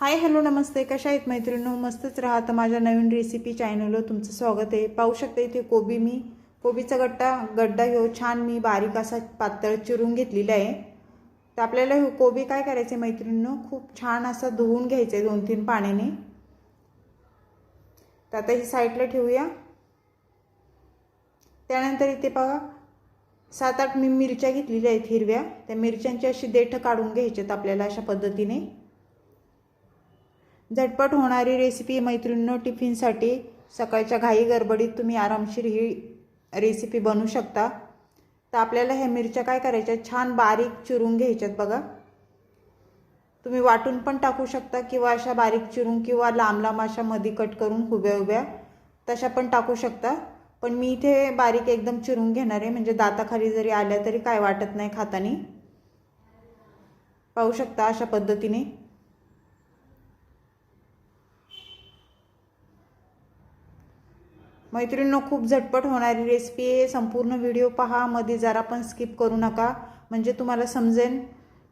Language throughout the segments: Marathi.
हाय हॅलो नमस्ते, कशा आहेत मैत्रिणींनो? मस्तच राहा. तर माझ्या नवीन रेसिपी चॅनलवर तुमचं स्वागत आहे. पाहू शकता इथे कोबीचा गड्डा घेऊ छान मी बारीक असा पातळ चिरून घेतलेला आहे. तर आपल्याला हे कोबी काय करायचे मैत्रिणींनो, खूप छान असा धुवून घ्यायचे 2-3 पाण्याने. तर आता ही साईडला ठेवूया. त्यानंतर इथे बघा 7-8 मी मिरच्या घेतलेल्या आहेत हिरव्या. त्या मिरच्यांची अशी देठ काढून घ्यायच्यात आपल्याला अशा पद्धतीने. झटपट होणारी रेसिपी मैत्रिणींनो, टिफिनसाठी सकाळच्या घाई गडबडीत तुम्ही आरामशीर ही रेसिपी बनवू शकता. तर आपल्याला ह्या मिरच्या काय करायच्या, छान बारीक चिरून घ्यायच्यात बघा. तुम्ही वाटून पण टाकू शकता किंवा अशा बारीक चिरून किंवा लांब लांब अशा मध्ये कट करून उभ्या उभ्या तशा पण टाकू शकता. पण मी इथे बारीक एकदम चिरून घेणार आहे, म्हणजे दाताखाली जरी आल्या तरी काय वाटत नाही खाताना. पाहू शकता अशा पद्धतीने. मैत्रिणींनो, खूप झटपट होणारी रेसिपी आहे. संपूर्ण व्हिडिओ पहा, मध्ये जरा पण स्किप करू नका, म्हणजे तुम्हाला समजेल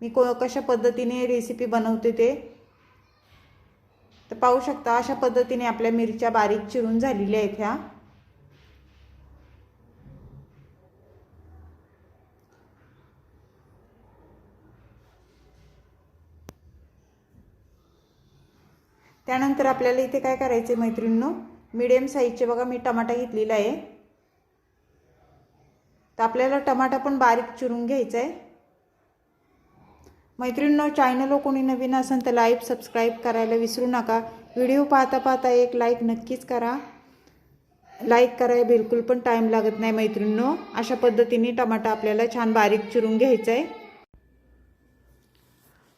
मी कशा पद्धतीने रेसिपी बनवते ते. तर पाहू शकता अशा पद्धतीने आपल्या मिरच्या बारीक चिरून झालेल्या आहेत ह्या. त्यानंतर आपल्याला इथे काय करायचे मैत्रिणींनो, मीडियम साईजचे बघा मी टमाटा घेतलेला आहे. तर आपल्याला टमाटा पण बारीक चिरून घ्यायचा आहे. मैत्रिणींनो, चॅनलवर कोणी नवीन असेल तर लाईक सबस्क्राईब करायला विसरू नका. व्हिडिओ पाहता पाहता एक लाईक नक्कीच करा. लाईक करायला बिलकुल पण टाईम लागत नाही मैत्रिणींनो. अशा पद्धतीने टमाटा आपल्याला छान बारीक चिरून घ्यायचा आहे.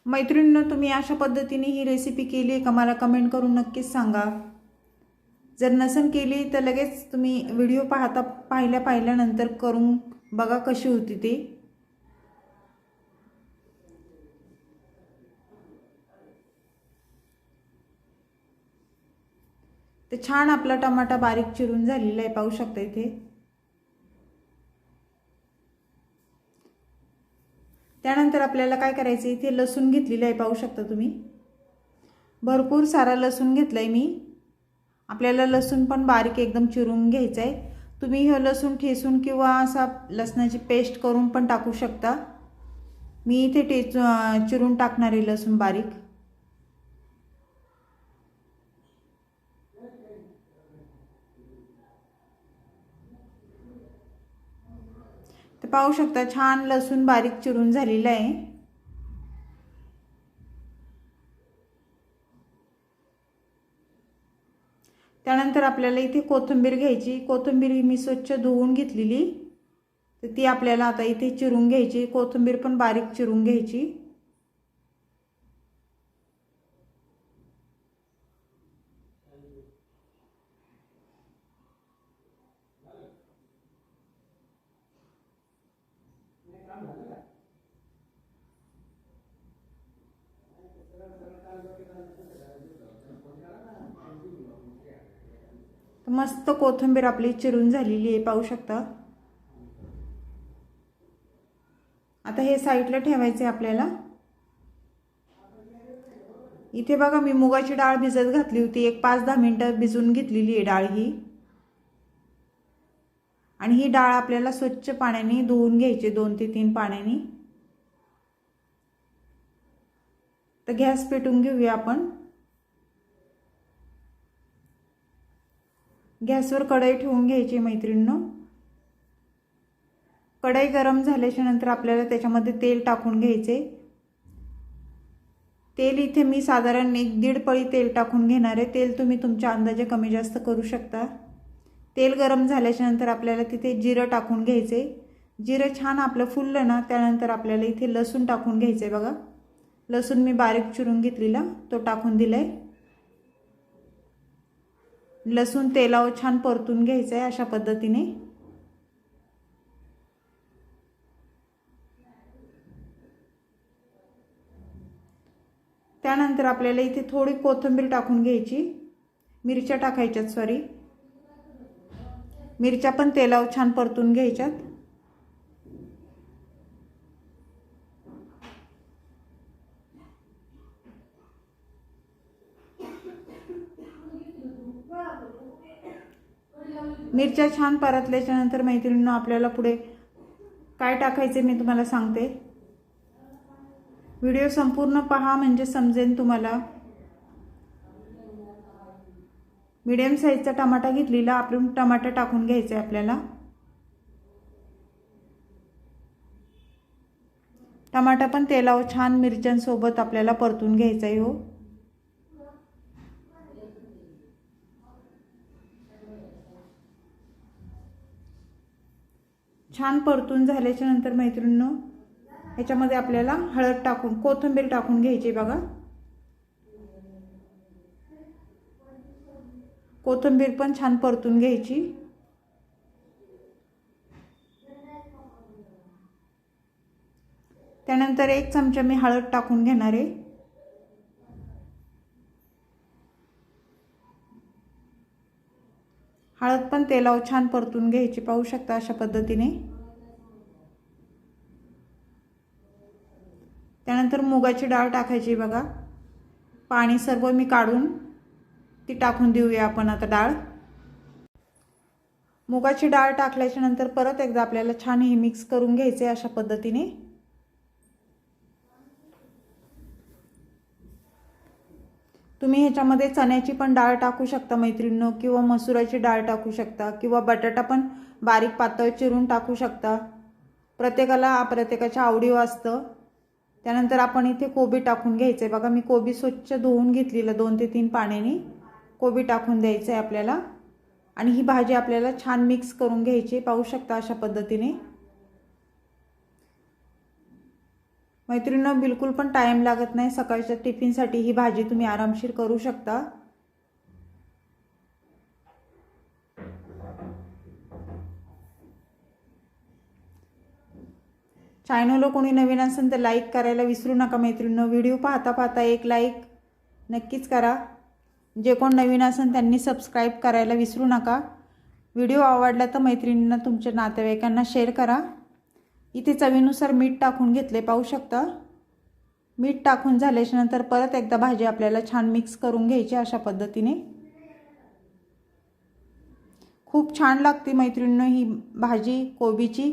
मैत्रिणींनो, तुम्ही अशा पद्धतीने ही रेसिपी केली आहे का मला कमेंट करून नक्कीच सांगा. जर नसेल केली तर लगेच तुम्ही व्हिडिओ पाहिल्यानंतर करून बघा कशी होती ती. ते छान आपला टमाटा बारीक चिरून झालेला आहे, पाहू शकता इथे. त्यानंतर आपल्याला काय करायचं, इथे लसूण घेतलेला आहे, पाहू शकता तुम्ही. भरपूर सारा लसूण घेतलाय मी. आपल्याला लसूण पण बारीक एकदम चिरून घ्यायचा आहे. तुम्ही हे लसूण ठेचून किंवा असा लसणाची पेस्ट करून पण टाकू शकता. मी इथे चिरून टाकणार आहे लसूण बारीक. तर पाहू शकता छान लसूण बारीक चिरून झालेला आहे. त्यानंतर आपल्याला इथे कोथिंबीर घ्यायची. कोथिंबीर ही मी स्वच्छ धुवून घेतलेली, तर ती आपल्याला आता इथे चिरून घ्यायची. कोथिंबीर पण बारीक चिरून घ्यायची. मस्त कोथिंबीर आपली चिरून झालेली आहे, पाहू शकता. आता हे साईडला ठेवायचे आपल्याला. इथे बघा मी मुगाची डाळ भिजत घातली होती, एक 5-10 मिनिटं भिजून घेतलेली आहे डाळ ही. आणि ही डाळ आपल्याला स्वच्छ पाण्याने धुवून घ्यायची, 2 ते 3 पाण्याने. तर गॅस पेटवून घेऊया आपण. गॅसवर कढई ठेवून घ्यायची मैत्रिणींनो. कढई गरम झाल्याच्या नंतर आपल्याला त्याच्यामध्ये तेल टाकून घ्यायचे. तेल इथे मी साधारण 1-1.5 पळी तेल टाकून घेणार आहे. तेल तुम्ही तुमच्या अंदाजे कमी जास्त करू शकता. तेल गरम झाल्याच्या नंतर आपल्याला तिथे जिरं टाकून घ्यायचे. जिरं छान आपलं फुललं ना, त्यानंतर आपल्याला इथे लसूण टाकून घ्यायचे बघा. लसूण मी बारीक चिरून घेतलेला तो टाकून दिलाय. लसूण तेलावर छान परतून घ्यायचं आहे अशा पद्धतीने. त्यानंतर आपल्याला इथे थोडी कोथिंबीर टाकून घ्यायची. मिरच्या टाकायच्यात, सॉरी, मिरच्या पण तेलावर छान परतून घ्यायच्यात. मिरच्या छान परतल्याच्या नंतर मैत्रिणींनो आपल्याला पुढे काय टाकायचे मी तुम्हाला सांगते। व्हिडिओ संपूर्ण पहा म्हणजे समजेल तुम्हाला। मीडियम साईजचा टमाटा घेतलेला, आपण टमाटा टाकून घ्यायचा आहे आपल्याला। टमाटा पण तेलावर छान मिरच्यांसोबत आपल्याला परतून घ्यायचा आहे हो। छान परतून झाल्याच्या नंतर मैत्रिणींनो ह्याच्यामध्ये आपल्याला हळद टाकून कोथिंबीर टाकून घ्यायची बघा। कोथिंबीर पण छान परतून घ्यायची। त्यानंतर 1 चमचा मी हळद टाकून घेणार आहे। हळद पण तेलावर छान परतून घ्यायची, पाहू शकता अशा पद्धतीने। त्यानंतर मुगाची डाळ टाकायची बघा। पाणी सर्व मी काढून ती टाकून देऊया आपण आता डाळ। मुगाची डाळ टाकल्याच्या नंतर परत एकदा आपल्याला छान हे मिक्स करून घ्यायचे अशा पद्धतीने। तुम्ही ह्याच्यामध्ये चण्याची पण डाळ टाकू शकता मैत्रिणींनो, किंवा मसुराची डाळ टाकू शकता, किंवा बटाटा पण बारीक पातळ चिरून टाकू शकता। प्रत्येकाच्या आवडीवर असतं। त्यानंतर आपण इथे कोबी टाकून घ्यायचे बघा। मी कोबी स्वच्छ धुवून घेतलेला 2 ते 3 पाण्याने कोबी टाकून द्यायचं आहे आपल्याला। आणि ही भाजी आपल्याला छान मिक्स करून घ्यायची, पाहू शकता अशा पद्धतीने। मैत्रिणींनो बिलकुल पण टाइम लागत नाही, सकाळच्या टिफिनसाठी ही भाजी तुम्ही आरामशीर करू शकता। चॅनलला कोणी नवीन असेल तर लाईक करायला विसरू नका मैत्रिणींनो। व्हिडिओ पाहता पाहता एक लाईक नक्कीच करा। जे कोण नवीन असेल त्यांनी सबस्क्राईब करायला विसरू नका। व्हिडिओ आवडला तर मैत्रिणींना तुमच्या नातेवाईकांना शेअर करा। इथे चवीनुसार मीठ टाकून घेतले, पाहू शकता। मीठ टाकून झाल्याच्या नंतर परत एकदा भाजी आपल्याला छान मिक्स करून घ्यायची अशा पद्धतीने। खूप छान लागते मैत्रिणींनो ही भाजी कोबीची।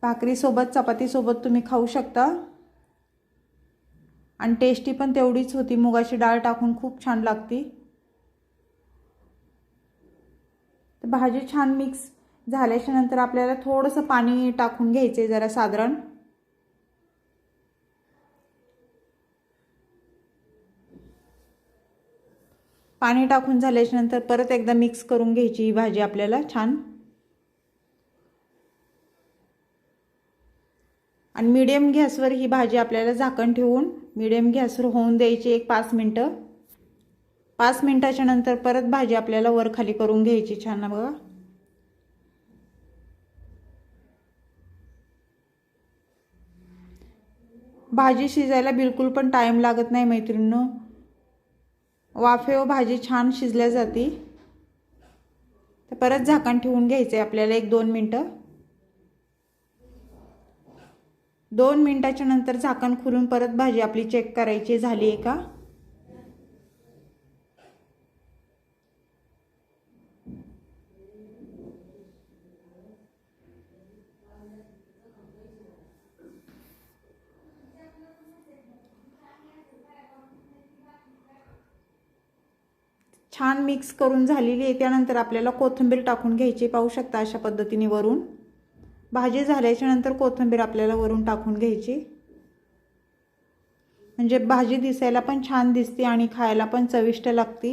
भाकरी सोबत चपाती सोबत तुम्ही खाऊ शकता आणि टेस्टी पण तेवढीच होती। मुगाची डाळ टाकून खूप छान लागते। तर भाजी छान मिक्स झाल्याच्या नंतर आपल्याला थोडंसं पाणी टाकून घ्यायचे, जरा साधारण। पाणी टाकून झाल्याच्या नंतर परत एकदा मिक्स करून घ्यायची ही भाजी आपल्याला छान। आणि मीडियम गॅसवर ही भाजी आपल्याला झाकण ठेवून मीडियम गॅसवर होऊन द्यायची 5 मिनिटं। 5 मिनिटाच्या नंतर परत भाजी आपल्याला वर खाली करून घ्यायची छान बघा। भाजी शिजायला बिलकुल पण टाइम लागत नाही मैत्रिणींनो। वाफेवर भाजी छान शिजल्या जाते। तर परत झाकण ठेवून घ्यायचे आपल्याला 1-2 मिनिटं। 2 मिनिटाच्या नंतर झाकण खोलून परत भाजी आपली चेक करायची झाली आहे का। छान मिक्स करून झालेली आहे। त्यानंतर आपल्याला कोथिंबीर टाकून घ्यायची, पाहू शकता अशा पद्धतीने वरून। भाजी झाल्याच्या नंतर कोथिंबीर आपल्याला वरून टाकून घ्यायची, म्हणजे भाजी दिसायला पण छान दिसते आणि खायला पण चविष्ट लागते।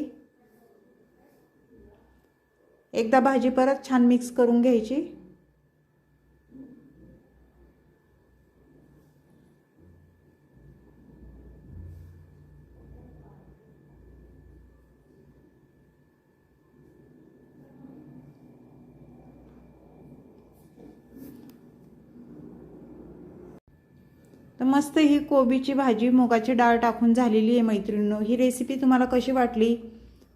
एकदा भाजी परत छान मिक्स करून घ्यायची। तर मस्त ही कोबीची भाजी मुगाची डाळ टाकून झालेली आहे मैत्रिणींनो। ही रेसिपी तुम्हाला कशी वाटली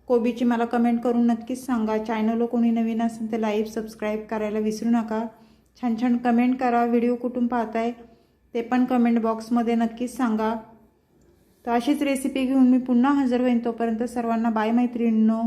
कोबीची मला कमेंट करून नक्कीच सांगा। चॅनलला कोणी नवीन असेल तर लाईक सबस्क्राईब करायला विसरू नका। छान छान कमेंट करा। व्हिडिओ कुठून पाहताय ते पण कमेंट बॉक्समध्ये नक्कीच सांगा। तर अशीच रेसिपी घेऊन मी पुन्हा हजर होईन। तोपर्यंत सर्वांना बाय मैत्रिणींनो।